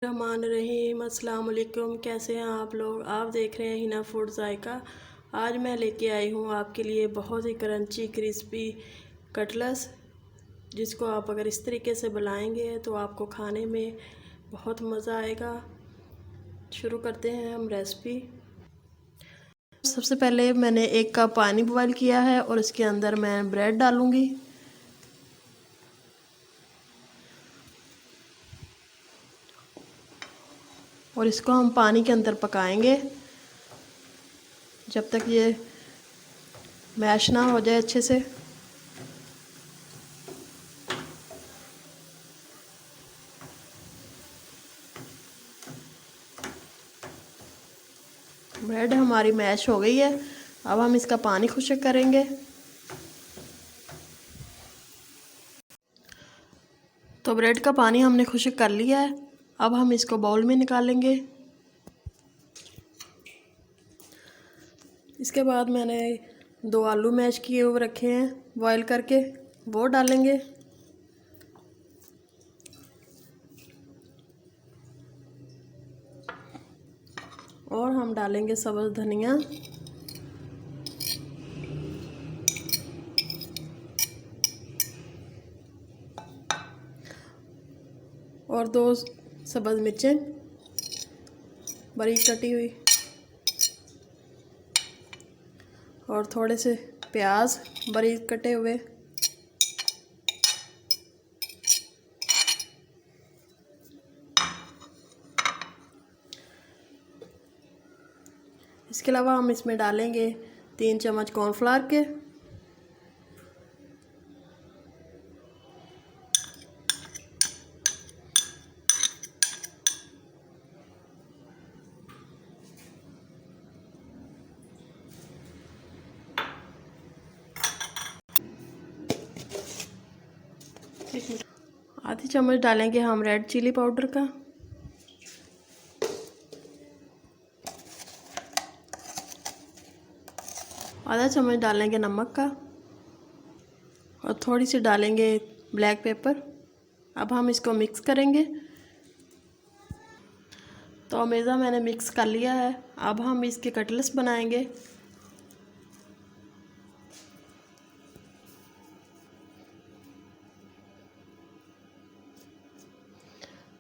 रहमान रहीम। अस्सलाम वालेकुम। कैसे हैं आप लोग? आप देख रहे हैं हिना फूड जायका। आज मैं लेके आई हूँ आपके लिए बहुत ही क्रंची क्रिस्पी कटलेट्स, जिसको आप अगर इस तरीके से बनाएंगे तो आपको खाने में बहुत मज़ा आएगा। शुरू करते हैं हम रेसिपी। सबसे पहले मैंने 1 कप पानी बॉयल किया है और इसके अंदर मैं ब्रेड डालूँगी। और इसको हम पानी के अंदर पकाएंगे जब तक ये मैश ना हो जाए अच्छे से। ब्रेड हमारी मैश हो गई है। अब हम इसका पानी खुश्क करेंगे। तो ब्रेड का पानी हमने खुश्क कर लिया है। अब हम इसको बाउल में निकालेंगे। इसके बाद मैंने 2 आलू मैश किए हुए रखे हैं बॉयल करके, वो डालेंगे। और हम डालेंगे सब्ज़ धनिया और 2 सब्ज़ मिर्चें बारीक कटी हुई और थोड़े से प्याज बारीक कटे हुए। इसके अलावा हम इसमें डालेंगे 3 चम्मच कॉर्नफ्लावर के। आधी चम्मच डालेंगे हम रेड चिली पाउडर का। आधा चम्मच डालेंगे नमक का और थोड़ी सी डालेंगे ब्लैक पेपर। अब हम इसको मिक्स करेंगे। तो अमेज़ा मैंने मिक्स कर लिया है। अब हम इसके कटलेट्स बनाएंगे।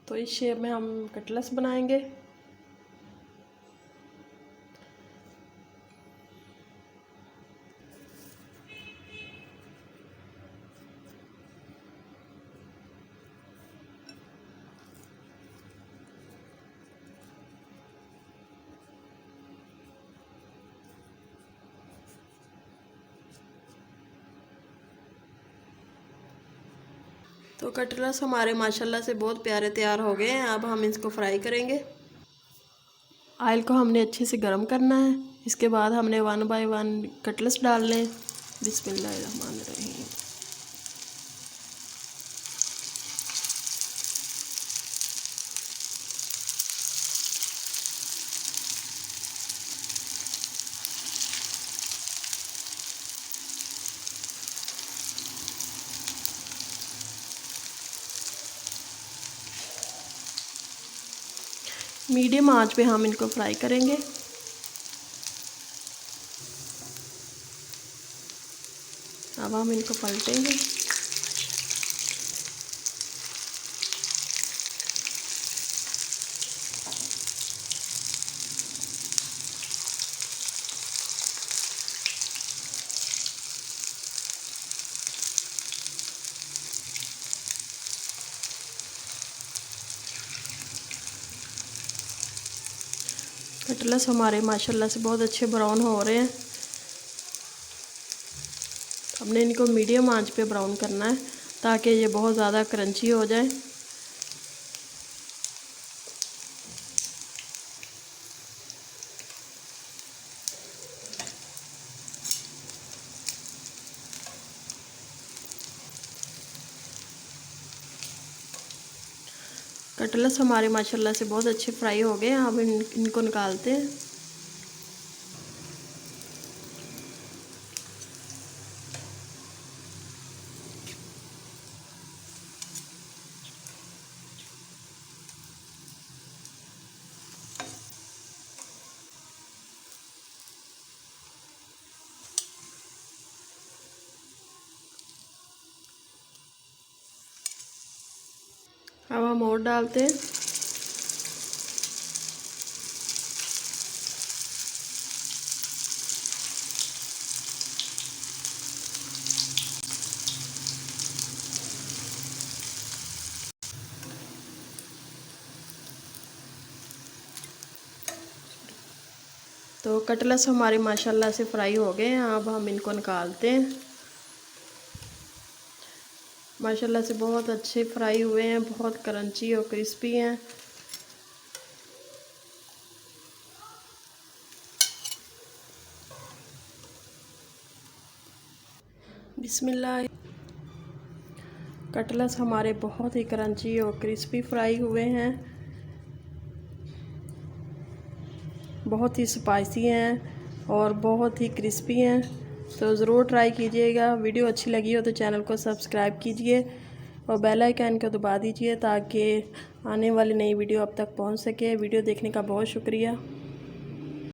तो इस शेप में हम कटलेट्स बनाएंगे। तो कटलेट्स हमारे माशाल्लाह से बहुत प्यारे तैयार हो गए हैं। अब हम इसको फ्राई करेंगे। ऑयल को हमने अच्छे से गर्म करना है। इसके बाद हमने 1 बाय 1 कटलेट्स डालने। बिस्मिल्लाहिर्रहमानिर्रहीम। मीडियम आंच पे हम इनको फ्राई करेंगे। अब हम इनको पलटेंगे। कटलेट्स हमारे माशाल्लाह से बहुत अच्छे ब्राउन हो रहे हैं। हमने इनको मीडियम आंच पे ब्राउन करना है ताकि ये बहुत ज़्यादा क्रंची हो जाए। कटलेट्स हमारे माशाल्लाह से बहुत अच्छे फ्राई हो गए हैं। अब इनको निकालते हैं। अब हम और डालते हैं। तो कटलेट्स हमारे माशाल्लाह से फ्राई हो गए हैं। अब हम इनको निकालते हैं। माशाल्लाह से बहुत अच्छे फ्राई हुए हैं, बहुत क्रंची और क्रिस्पी हैं। बिस्मिल्लाह। कटलेट्स हमारे बहुत ही क्रंची और क्रिस्पी फ्राई हुए हैं, बहुत ही स्पाइसी हैं और बहुत ही क्रिस्पी हैं। तो ज़रूर ट्राई कीजिएगा। वीडियो अच्छी लगी हो तो चैनल को सब्सक्राइब कीजिए और बेल आइकन को दबा दीजिए ताकि आने वाली नई वीडियो अब तक पहुंच सके। वीडियो देखने का बहुत शुक्रिया।